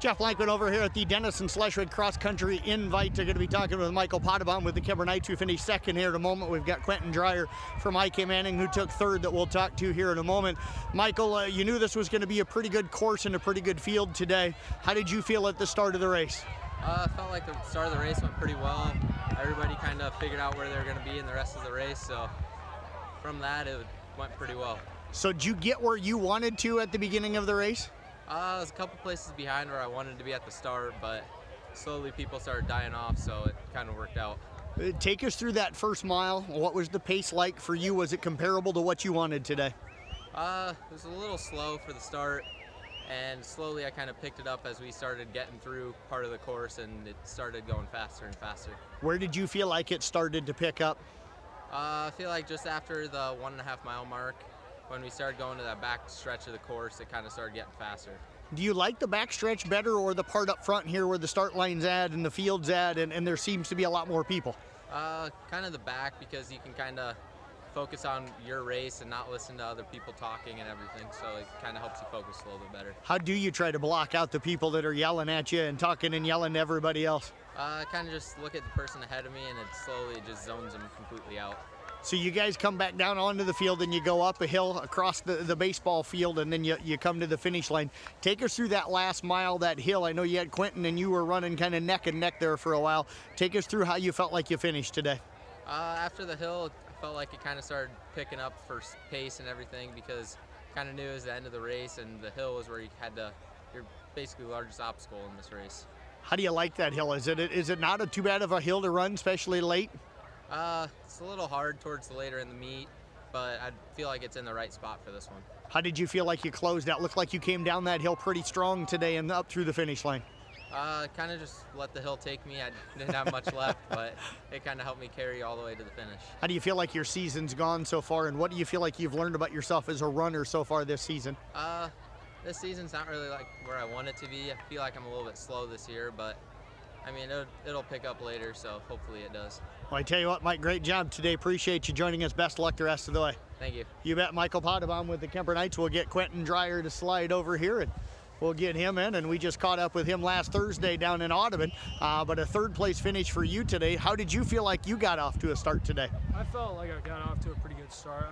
Jeff Blankman over here at the Denison Schleswig Cross Country Invite. They're going to be talking with Michael Pottebaum with the Kuemper Knights, who finished second here in a moment. We've got Quentin Dreyer from IKM-Manning, who took third, that we'll talk to here in a moment. Michael, you knew this was going to be a pretty good course and a pretty good field today. How did you feel at the start of the race? I felt like the start of the race went pretty well. Everybody kind of figured out where they were going to be in the rest of the race, so from that it went pretty well. So did you get where you wanted to at the beginning of the race? I was a couple places behind where I wanted to be at the start, but slowly people started dying off, so it kind of worked out. Take us through that first mile. What was the pace like for you? Was it comparable to what you wanted today? It was a little slow for the start, and slowly I kind of picked it up as we started getting through part of the course, and it started going faster and faster. Where did you feel like it started to pick up? I feel like just after the 1.5 mile mark, when we started going to that back stretch of the course, it kind of started getting faster. Do you like the back stretch better, or the part up front here where the start line's at and the field's at and there seems to be a lot more people? Kind of the back, because you can kind of focus on your race and not listen to other people talking and everything, so it kind of helps you focus a little bit better. How do you try to block out the people that are yelling at you and talking and yelling to everybody else? I kind of just look at the person ahead of me, and it slowly just zones them completely out. So you guys come back down onto the field and you go up a hill across the baseball field, and then you come to the finish line. Take us through that last mile, that hill. I know you had Quentin and you were running kind of neck and neck there for a while. Take us through how you felt like you finished today. After the hill, I felt like it kind of started picking up for pace and everything, because kind of knew it was the end of the race, and the hill was where you had your basically largest obstacle in this race. How do you like that hill? Is it not too bad of a hill to run, especially late? It's a little hard towards the later in the meet, but I feel like it's in the right spot for this one. How did you feel like you closed out? Looked like you came down that hill pretty strong today and up through the finish line. Kind of just let the hill take me. I didn't have much left, but it kind of helped me carry all the way to the finish. How do you feel like your season's gone so far, and what do you feel like you've learned about yourself as a runner so far this season? This season's not really like where I want it to be. I feel like I'm a little bit slow this year, but I mean, it'll pick up later, so hopefully it does. Well, I tell you what, Mike, great job today. Appreciate you joining us. Best of luck the rest of the way. Thank you. You bet. Michael Pottebaum with the Kuemper Knights. We'll get Quentin Dreyer to slide over here, and we'll get him in. And we just caught up with him last Thursday down in Audubon, but a third-place finish for you today. How did you feel like you got off to a start today? I felt like I got off to a pretty good start.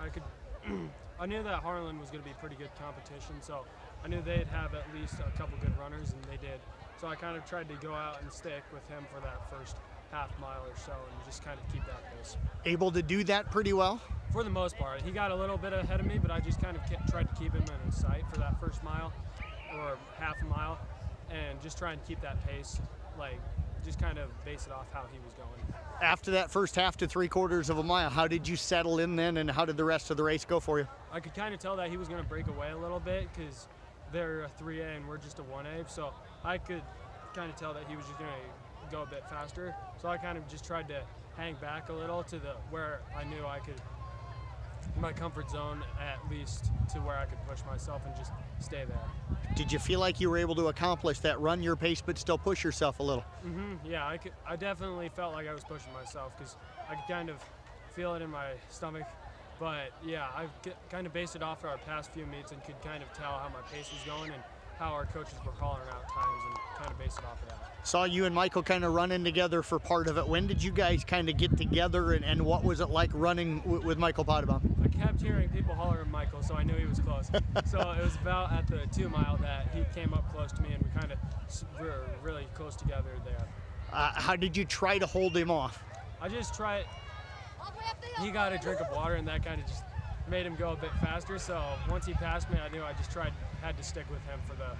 I knew that Harlan was going to be pretty good competition, so I knew they'd have at least a couple good runners, and they did. So I kind of tried to go out and stick with him for that first half mile or so and just kind of keep that pace. Able to do that pretty well? For the most part. He got a little bit ahead of me, but I just kind of tried to keep him in sight for that first mile or half a mile, and just try and keep that pace, like just kind of base it off how he was going. After that first half to 3/4 of a mile, how did you settle in then, and how did the rest of the race go for you? I could kind of tell that he was going to break away a little bit, because they're a 3A and we're just a 1A, so I could kind of tell that he was just going to go a bit faster. So I kind of just tried to hang back a little to where I knew I could, my comfort zone at least, to where I could push myself and just stay there. Did you feel like you were able to accomplish that, run your pace but still push yourself a little? Yeah, I definitely felt like I was pushing myself, because I could kind of feel it in my stomach. But yeah, I kind of based it off our past few meets and could kind of tell how my pace was going and how our coaches were calling out times, and kind of based it off of that. Saw you and Michael kind of running together for part of it. When did you guys kind of get together, and what was it like running with Michael Pottebaum? I kept hearing people hollering Michael, so I knew he was close. So it was about at the 2 mile that he came up close to me, and we were really close together there. How did you try to hold him off? I just tried. He got a drink of water, and that kind of just made him go a bit faster. So once he passed me, I knew I just had to stick with him for the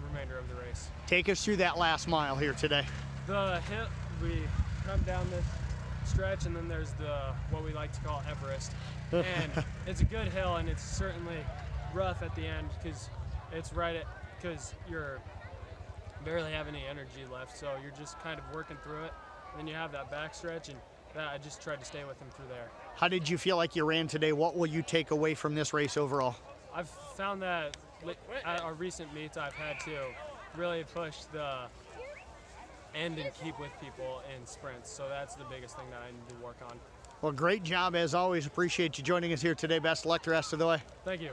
remainder of the race. Take us through that last mile here today. The hill, we come down this stretch, and then there's what we like to call Everest. And it's a good hill, and it's certainly rough at the end, because it's because you're barely have any energy left, so you're just kind of working through it. And then you have that back stretch, and that I just tried to stay with him through there. How did you feel like you ran today? What will you take away from this race overall? I've found that at our recent meets, I've had to really push the end and keep with people in sprints. So that's the biggest thing that I need to work on. Well, great job as always. Appreciate you joining us here today. Best of luck the rest of the way. Thank you.